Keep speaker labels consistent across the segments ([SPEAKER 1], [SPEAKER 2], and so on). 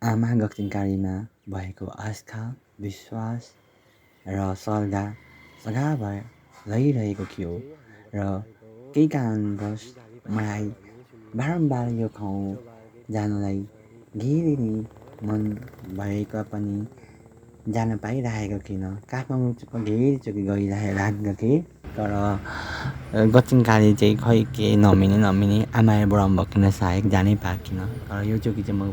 [SPEAKER 1] आमा गक्चिङकालीमा भएको आस्था, विश्वास र श्रद्धा सदाभर रहिरहेको थियो र केही कारणवश मलाई बारम्बार यो ठाउँ जानलाई धेरै नै मन भएका पनि जान पाइरहेको थिइनँ। काठमाडौँ धेरैचोटि गइरहेको थिएँ तर गक्चिङकाली चाहिँ खै के नमिने आमाले बोलाउनु भएको किन सायद जानै पाएको थिइनँ। तर योचोटि चाहिँ म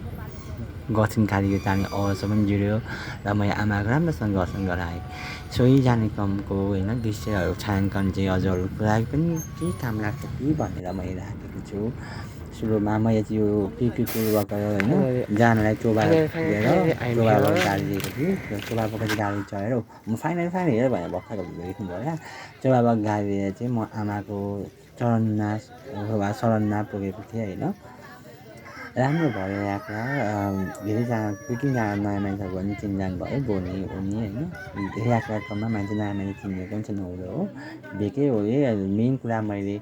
[SPEAKER 1] गक्चिङकाली जाने अवसर पनि जुड्यो र मैले आमाको राम्रोसँग दर्शन गराएँ। सोही जाने क्रमको होइन दृश्यहरू छायाङ्कन चाहिँ हजुरहरूको लागि पनि केही काम लाग्छ कि भनेर मैले राखेको छु। सुरुमा मैले त्यो पिरपिरबाट होइन जानलाई चोबाबाट गाडी दिएको थिएँ र चोबाबाट गाडी चढेर म फाइनल हेर भनेर भर्खर लेख्नुभयो क्या। चोबाबाट गाडी लिएर चाहिँ म आमाको शरणमा पुगेको थिएँ होइन। राम्रो भयो यात्रा धेरैजना दुई तिनजना नयाँ मान्छेहरू पनि चिनजान भयो बोनी ओनी होइन। यात्रा क्रममा मान्छे नयाँ मान्छे चिनेको पनि छ नहुँदो हो भेटै हो। मेन कुरा मैले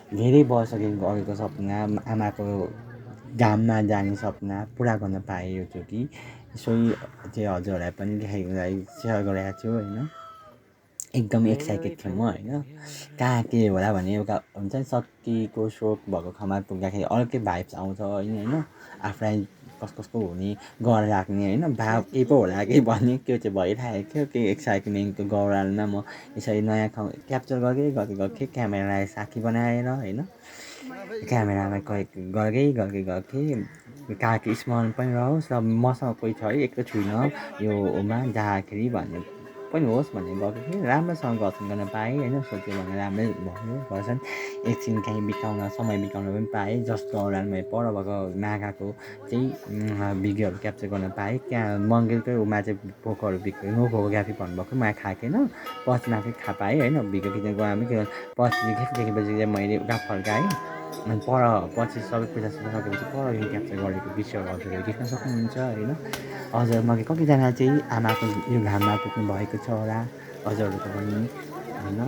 [SPEAKER 1] धेरै वर्षदेखिको अघिको सपना आमाको धाममा जाने सपना पुरा गर्न पाएँ योचोटि। सोही चाहिँ हजुरहरूलाई पनि देखाइदिनको लागि सेयर गरेको छु होइन। एकदम एक्साइटेड थिएँ म होइन। कहाँ के होला भने एउटा हुन्छ नि शक्तिको स्रोत भएको ठाउँमा पुग्दाखेरि अर्कै भाइब्स आउँछ होइन। आफूलाई कस्तो हुने गौरव लाग्ने होइन भाव केही पो होला कि भन्ने त्यो चाहिँ भइरहेको थियो। त्यही एक्साइटमेन्टको गौरवमा म यसरी नयाँ ठाउँ क्याप्चर गर्दै थिएँ क्यामेरालाई साथी बनाएर होइन। क्यामेरामा गर्दै ताकि स्मरण पनि रहोस् र मसँग कोही छ है एक्लै छुइनँ योमा जाँदाखेरि भन्ने पनि होस् भन्ने गएको थिएँ। राम्रोसँग दर्शन गर्न पाएँ होइन। सोच्यो भने राम्रै भयो दर्शन। एकछिन कहीँ समय बिताउन पनि पाएँ जसको दौरान मैले पर भएको नागाको चाहिँ भिडियोहरू क्याप्चर गर्न पाएँ। त्यहाँ मन्दिरकै उमा चाहिँ भोकहरू बिग्रियो नो फोटोग्राफी भन्नुभएको मैले खाएको थिएन। पछि मात्रै थाहा पाएँ होइन भिडियो खिच्न गएँ त्यो पछि देखेपछि चाहिँ मैले उता फर्काएँ। अनि पछि सबै पूजा सकेपछि पर क्याप्चर गरेको दृश्यहरू हजुरहरूले देख्न सक्नुहुन्छ होइन। हजुरमध्ये कतिजना चाहिँ आमाको यो घाममा पुग्नु भएको छ होला हजुरहरूको पनि होइन।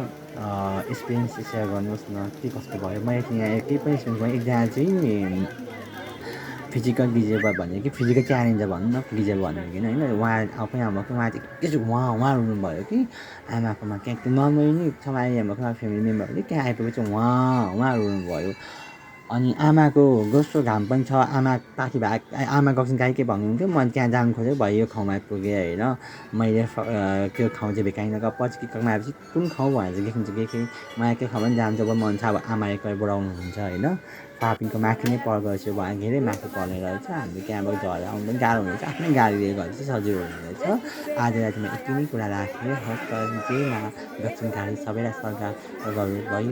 [SPEAKER 1] एक्सपिरियन्स सेयर गर्नुहोस् न के कस्तो भयो। मैले त्यहाँ केही पनि एक्सपिरियन्स भयो। एकजना चाहिँ फिजिकल डिजेबल भन्यो कि फिजिकल च्यालेन्जर भनौँ न डिजेबल भन्यो कि होइन। उहाँ आफै आउनुभएको थियो। उहाँ चाहिँ एकैचोटि उहाँ रुनुभयो कि आमाकोमा त्यहाँ नर्मली नै समाज भएको फ्यामिली मेम्बरहरूले त्यहाँ आइपुगेपछि उहाँ रुनुभयो। अनि आमाको दोस्रो घाम पनि छ। आमा गक्चिङकाली के भन्नुहुन्थ्यो म त्यहाँ जानु खोजेको भए यो ठाउँमा पुगेँ होइन। मैले त्यो ठाउँ चाहिँ भेटाइनँ पछि किकमा आएपछि कुन ठाउँ भनेर चाहिँ लेख्नु चाहिँ गएको थिएँ। मलाई त्यो ठाउँ पनि जानु जब मन छ अब आमाले कहीँ बोलाउनुहुन्छ होइन। पापिङको माथि नै पर गएछु भने धेरै माथि पर्ने रहेछ। हामीले त्यहाँबाट झरेर आउनु पनि गाह्रो हुनेछ। आफ्नै गाडी लिएर गए चाहिँ सजिलो हुने रहेछ। आज रातिमा यति नै कुरा राखेँ। हस्त जय मा गक्चिङकाली सबैलाई श्रद्धा भयो।